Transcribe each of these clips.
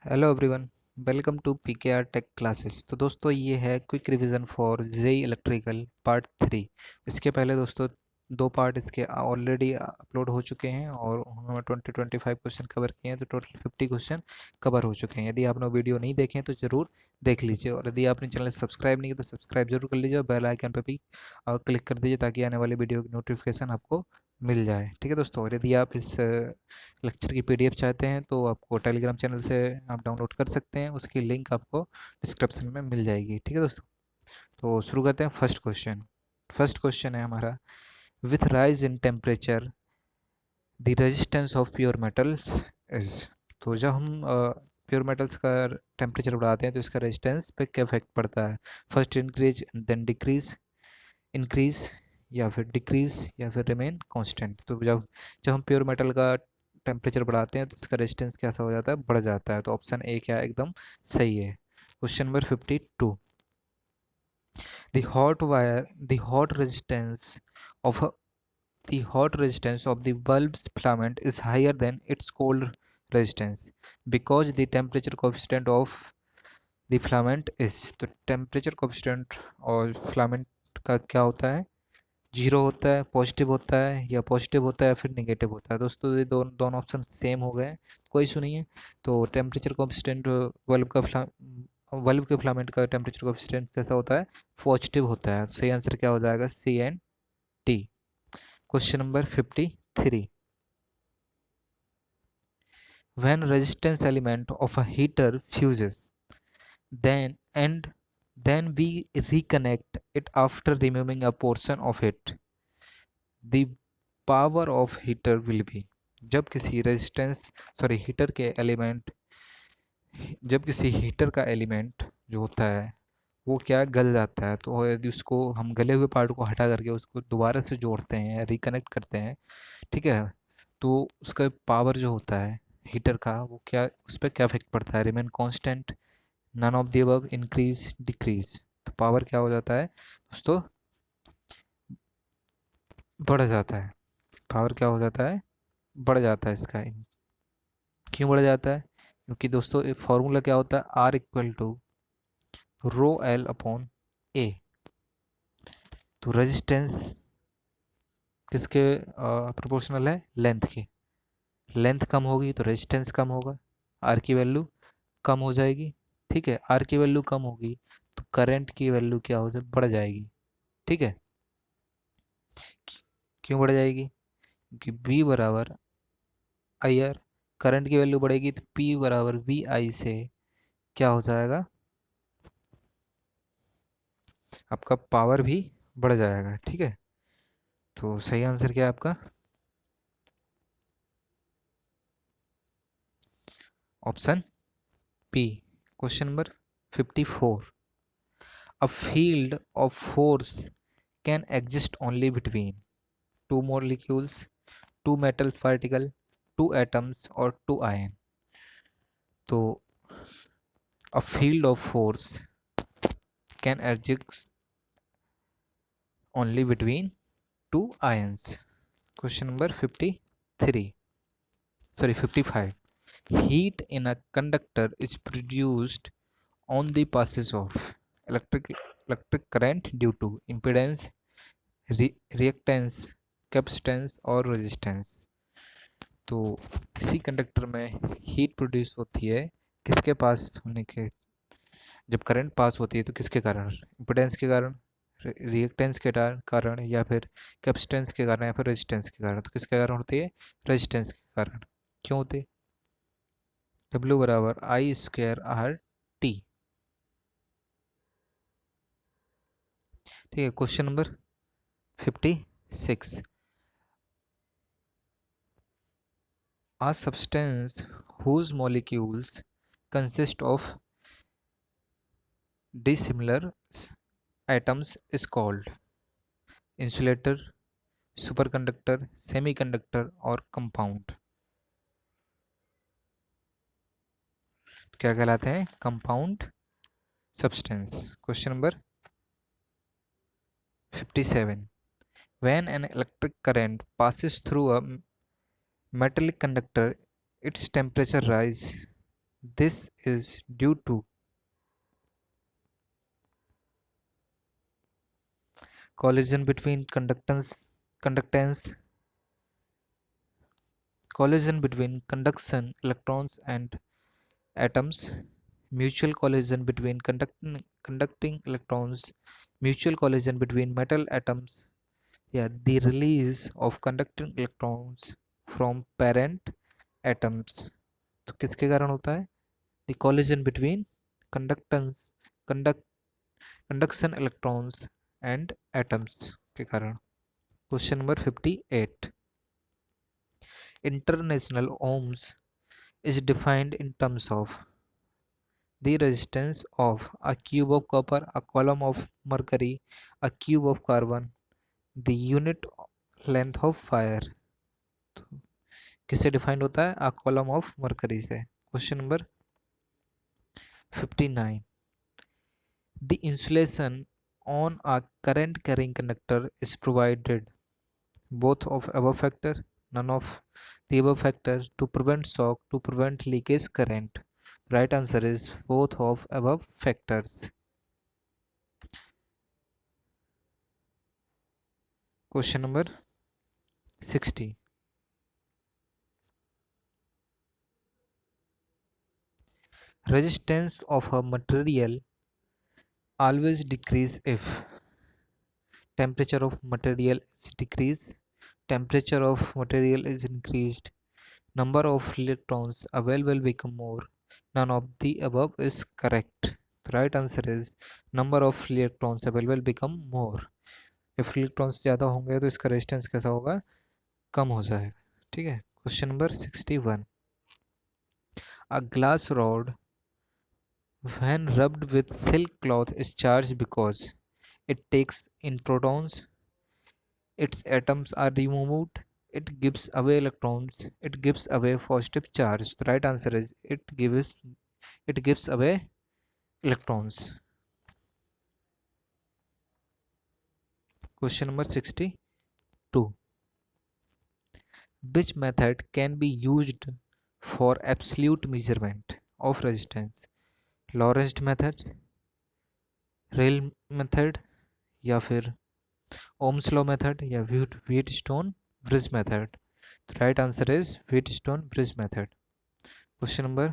Hello everyone. Welcome to PKR tech classes. तो दोस्तों ये है quick revision for JE electrical part 3। इसके पहले दोस्तों दो पार्ट इसके ऑलरेडी अपलोड हो चुके हैं और उन्होंने 20-25 क्वेश्चन कवर किए हैं, तो टोटल 50 क्वेश्चन कवर हो चुके हैं। यदि आपने वीडियो नहीं देखे हैं तो ज़रूर देख लीजिए, और यदि आपने चैनल सब्सक्राइब नहीं किया तो सब्सक्राइब जरूर कर लीजिए और बेल आइकन पर भी क्लिक कर दीजिए ताकि आने वाली वीडियो की नोटिफिकेशन आपको मिल जाए। ठीक है दोस्तों, और यदि आप इस लेक्चर की पीडीएफ चाहते हैं तो आपको टेलीग्राम चैनल से आप डाउनलोड कर सकते हैं, उसकी लिंक आपको डिस्क्रिप्शन में मिल जाएगी। ठीक है दोस्तों, तो शुरू करते हैं। फर्स्ट क्वेश्चन है हमारा, with rise in temperature the resistance of pure metals is. तो जब हम प्योर मेटल्स का टेम्परेचर बढ़ाते हैं तो इसका रेजिस्टेंस पे क्या इफेक्ट पड़ता है? First increase then decrease, increase या फिर डिक्रीज या फिर रिमेन कांस्टेंट। तो जब जब हम प्योर मेटल का टेम्परेचर बढ़ाते हैं तो इसका रेजिस्टेंस कैसा हो जाता है? बढ़ जाता है। तो ऑप्शन ए क्या है? एकदम सही है। Question number 52, the hot wire the hot resistance of a, the hot resistance of the bulb's filament is higher than its cold resistance because the temperature coefficient of the filament is। तो temperature coefficient और filament का क्या होता है? Zero होता है, positive होता है, या पॉजिटिव होता है फिर निगेटिव होता है। दोस्तों ये दोनों दोनों ऑप्शन सेम हो गए, कोई इशू नहीं है। तो टेम्परेचर कोफिशिएंट बल्ब के फिलामेंट का टेम्परेचर कोफिशिएंट कैसा होता है? पॉजिटिव होता है। सही आंसर क्या हो जाएगा? C and D. Question number 53, when resistance element of a heater fuses then and then we reconnect it after removing a portion of it, the power of heater will be। जब किसी resistance sorry heater के element जब किसी heater का element जो होता है वो क्या गल जाता है, तो यदि उसको हम गले हुए पार्ट को हटा करके उसको दोबारा से जोड़ते हैं या रिकनेक्ट करते हैं, ठीक है, तो उसका पावर जो होता है हीटर का वो क्या, उस पर क्या इफेक्ट पड़ता है? Remain constant, none of the above, increase, decrease. तो पावर क्या हो जाता है दोस्तों? बढ़ जाता है। पावर क्या हो जाता है? बढ़ जाता है इसका। क्यों बढ़ जाता है? क्योंकि दोस्तों फॉर्मूला क्या होता है? R equal to rho L upon A. तो रेजिस्टेंस किसके प्रोपोर्शनल है? लेंथ के। लेंथ कम होगी तो रेजिस्टेंस कम होगा, आर की वैल्यू कम हो जाएगी। ठीक है, आर की वैल्यू कम होगी तो करंट की वैल्यू क्या हो जाए? बढ़ जाएगी। ठीक है, क्यों बढ़ जाएगी? क्योंकि बी बराबर आई आर, करंट की वैल्यू बढ़ेगी तो पी बराबर वी आई से क्या हो जाएगा? आपका पावर भी बढ़ जाएगा। ठीक है, तो सही आंसर क्या है आपका? Option B. Question number 54, a field of force can exist only between two molecules, two metal particles, two atoms or two ions। तो a field of force can exist only between two ions। Question number 53, sorry 55, heat in a conductor is produced on the passage of electric electric current due to impedance, reactance, capacitance और resistance. तो किसी conductor में heat produce होती है किसके पास होने के, जब करंट पास होती है तो किसके कारण? इम्पिडेंस के कारण, रिएक्टेंस के कारण, या फिर कैपेसिटेंस के कारण, या फिर रेजिस्टेंस के कारण। तो किसके कारण होती है? रेजिस्टेंस के कारण। क्यों होती है? डब्ल्यू बराबर आई स्क्वायर आर टी। ठीक है, question number 56, a substance whose molecules consist of dissimilar atoms is called insulator, superconductor, semiconductor और कंपाउंड। क्या कहलाते हैं? Compound substance. Question number 57, when an electric current passes through a metallic conductor its temperature rise This is due to collision between conduction electrons and atoms, mutual collision between conducting electrons, mutual collision between metal atoms, yeah, the release of conducting electrons from parent atoms. तो किसके कारण होता है? The collision between conductance conduct conduction electrons and atoms के कारण. Question number 58. International ohms is defined in terms of the resistance of a cube of copper, a coulomb of mercury, a cube of carbon, the unit length of fire. किससे defined होता है? a column of mercury से. Question number 59. The insulation on a current carrying conductor is provided both of above factor, none of the above factor, to prevent shock, to prevent leakage current. Right answer is both of above factors. Question number 60. Resistance of a material always decrease if temperature of material is decreased, temperature of material is increased, number of electrons available become more. None of the above is correct. The right answer is number of electrons available become more. जब electrons ज़्यादा होंगे तो इसका resistance कैसा होगा? कम हो जाएगा. ठीक है. Question number 61. A glass rod when rubbed with silk cloth is charged because it takes in protons, its atoms are removed, it gives away electrons, it gives away positive charge. The right answer is it gives away electrons. Question number 62. Which method can be used for absolute measurement of resistance? Lorentz method, Rayleigh method, या फिर Ohm's law method, या Wheatstone bridge method? The right answer is Wheatstone bridge method. Question number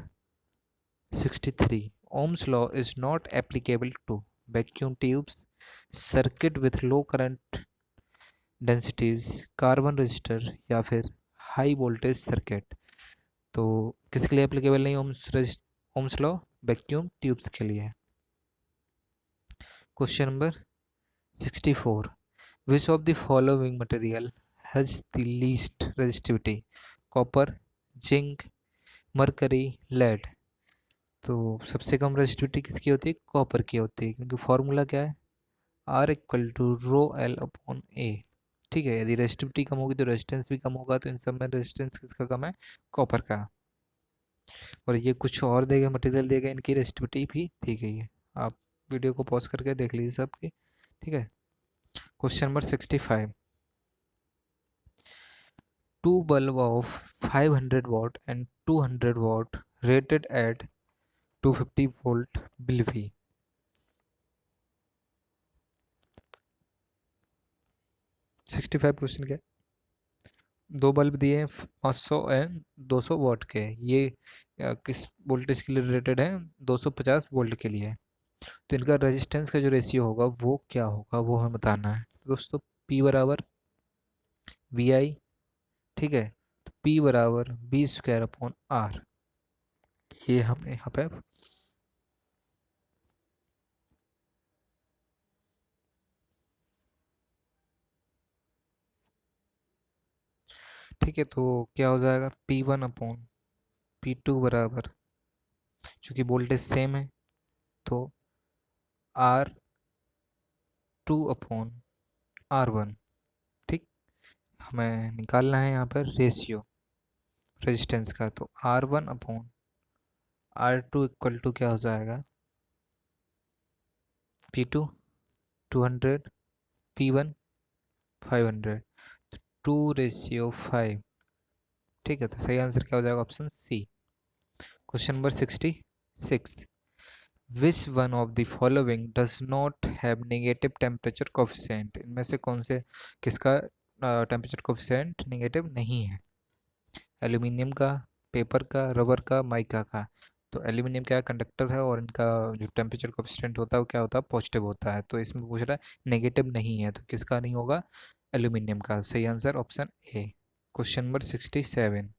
63. Ohm's law is not applicable to vacuum tubes, circuit with low current densities, carbon register या फिर high voltage circuit. तो किसके लिए applicable नहीं Ohm's law? Vacuum tubes के लिए. Question number 64. Which of the following material has the least resistivity? Copper, zinc, mercury, lead. तो सबसे कम रेजिस्टिविटी किसकी होती है? कॉपर की होती है, क्योंकि फॉर्मूला क्या है? R equal to rho L upon A. ठीक है. यदि रेजिस्टिविटी कम होगी तो रेजिस्टेंस भी कम होगा, तो इन सब में रेजिस्टेंस किसका कम है? कॉपर का. और ये कुछ और देगा, मटेरियल देगा, इनकी रेजिस्टिविटी भी दी गई है. आप वीडियो को पॉज करके देख लीजिए सबकी. ठीक है. Question number 65. Two bulb of 500 watt and 200 watt rated at 250 volt will be. 65 question क्या? दो बल्ब दिए हैं 500 एंड 200 वॉट के. ये किस वोल्टेज के लिए रिलेटेड है? 250 वोल्ट के लिए. तो इनका रेजिस्टेंस का जो रेशियो होगा वो क्या होगा, वो हमें बताना है. तो दोस्तों P बराबर वी आई. ठीक है. तो P बराबर बी स्क्वायर अपॉन आर. ये हम यहाँ पे ठीक है. तो क्या हो जाएगा? P1 अपॉन P2 बराबर, चूंकि वोल्टेज सेम है तो R2 अपॉन R1. ठीक. हमें निकालना है यहाँ पर रेशियो रेजिस्टेंस का. तो R1 upon R2 equal to क्या हो जाएगा? P2 200, P1 500, 2:5. ठीक है. तो सही आंसर क्या हो जाएगा? Option C. Question number 66, which one of the following does not have negative temperature coefficient, इनमें से कौन से किसका टेम्परेचर कोफिशिएंट नेगेटिव नहीं है? एल्यूमिनियम का, पेपर का, रबर का, माइका का। तो एल्यूमिनियम क्या कंडक्टर है और इनका जो टेम्परेचर कोफिशिएंट होता है वो क्या होता है? पॉजिटिव होता है। तो इसमें पूछ रहा है नेगेटिव नहीं है, तो किसका नहीं होगा? एल्यूमिनियम का। सही answer option A. Question number 67,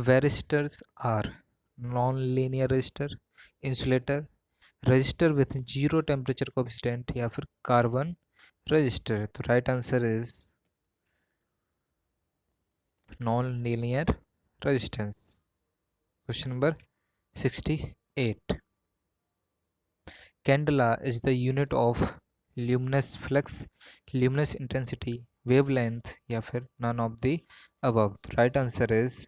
varistors are non linear resistor, insulator, resistor with zero temperature coefficient, या फिर कार्बन रजिस्टर। तो right answer is non linear resistance. Question number 68, candela is the unit of luminous flux, luminous intensity, wavelength, या फिर none of the above. The right answer is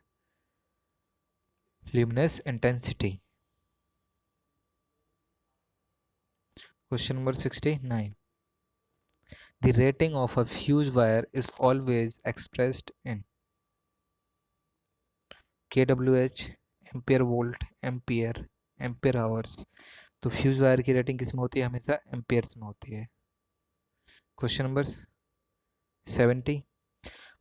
luminous intensity. Question number 69, the rating of a fuse wire is always expressed in kWh, ampere volt, ampere, ampere hours. तो fuse wire की rating किस में होती है? हमेशा amperes में होती है। Question number 70,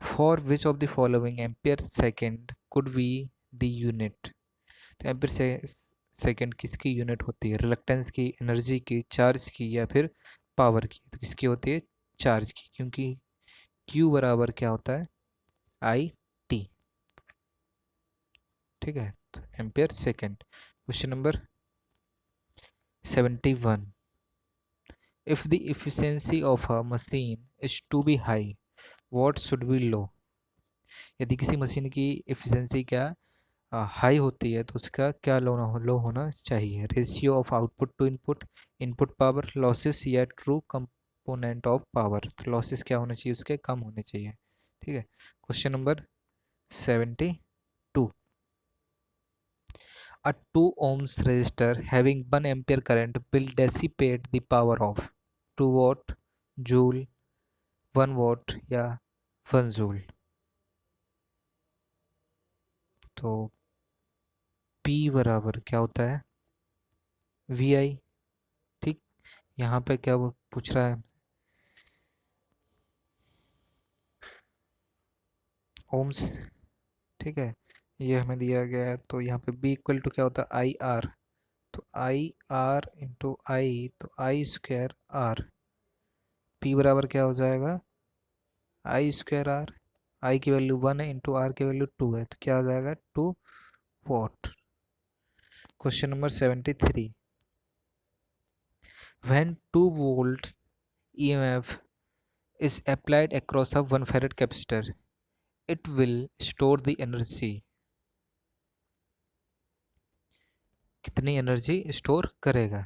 for which of the following ampere second could be the unit? तो एम्पियर से सेकेंड किसकी यूनिट होती है? रिलक्टेंस की, एनर्जी की, चार्ज की, या फिर पावर की? तो किसकी होती है? चार्ज की, क्योंकि Q बराबर क्या होता है? I T. ठीक है, तो ampere second. Question number 71, if the efficiency of a machine is to be high, what should be low? यदि किसी मशीन की एफिशिएंसी क्या हाई होती है तो उसका क्या लो होना चाहिए? Ratio of output to input, input power, losses, या ट्रू कंपोनेंट ऑफ पावर? तो लॉसेस क्या होने चाहिए? उसके कम होने चाहिए। ठीक है, question number 72, a 2 ohms resistor having 1 ampere current will dissipate the power of 2 watt, joule, 1 watt, या 1 joule? तो P बराबर क्या होता है? वी आई। ठीक, यहाँ पे क्या वो पूछ रहा है? ओम्स। ठीक है, ये हमें दिया गया है, तो यहाँ पे B इक्वल टू क्या होता है? I R. तो आई आर इंटू आई, तो आई स्क्वायर आर। P बराबर क्या हो जाएगा? आई स्क्वायर आर। आई की वैल्यू 1 है, इंटू आर की वैल्यू 2 है, तो क्या हो जाएगा? 2 what. Question number 73, when 2 volts EMF is applied across a 1 farad capacitor, it will store the energy. कितनी एनर्जी स्टोर करेगा?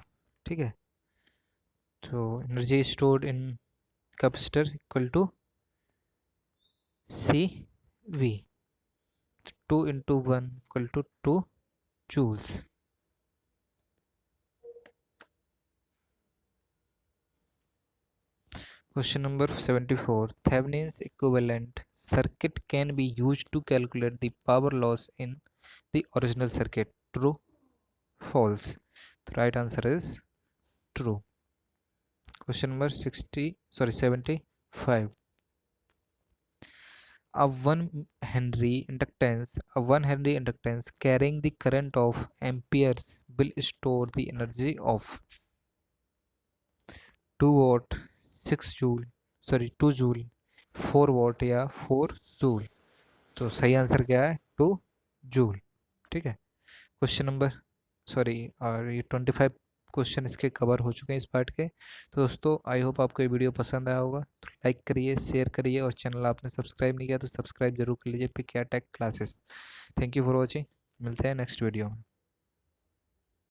ठीक है, तो energy stored in capacitor equal to C V, 2 into 1 equal to 2 joules. Question number 74, Thevenin's equivalent circuit can be used to calculate the power loss in the original circuit. True, false? The right answer is true. Question number 75, a 1 Henry inductance carrying the current of amperes will store the energy of 2 watt, 6 joule, 2 joule, 4 watt, या 4 joule? तो सही answer क्या है? 2 joule. ठीक है, question number और ये 25 question इसके कवर हो चुके हैं इस पार्ट के। तो दोस्तों आई होप आपको ये वीडियो पसंद आया होगा, तो लाइक करिए, शेयर करिए, और चैनल आपने सब्सक्राइब नहीं किया तो सब्सक्राइब जरूर कर लीजिए, pick tech classes. Thank you for watching, मिलते हैं नेक्स्ट वीडियो में।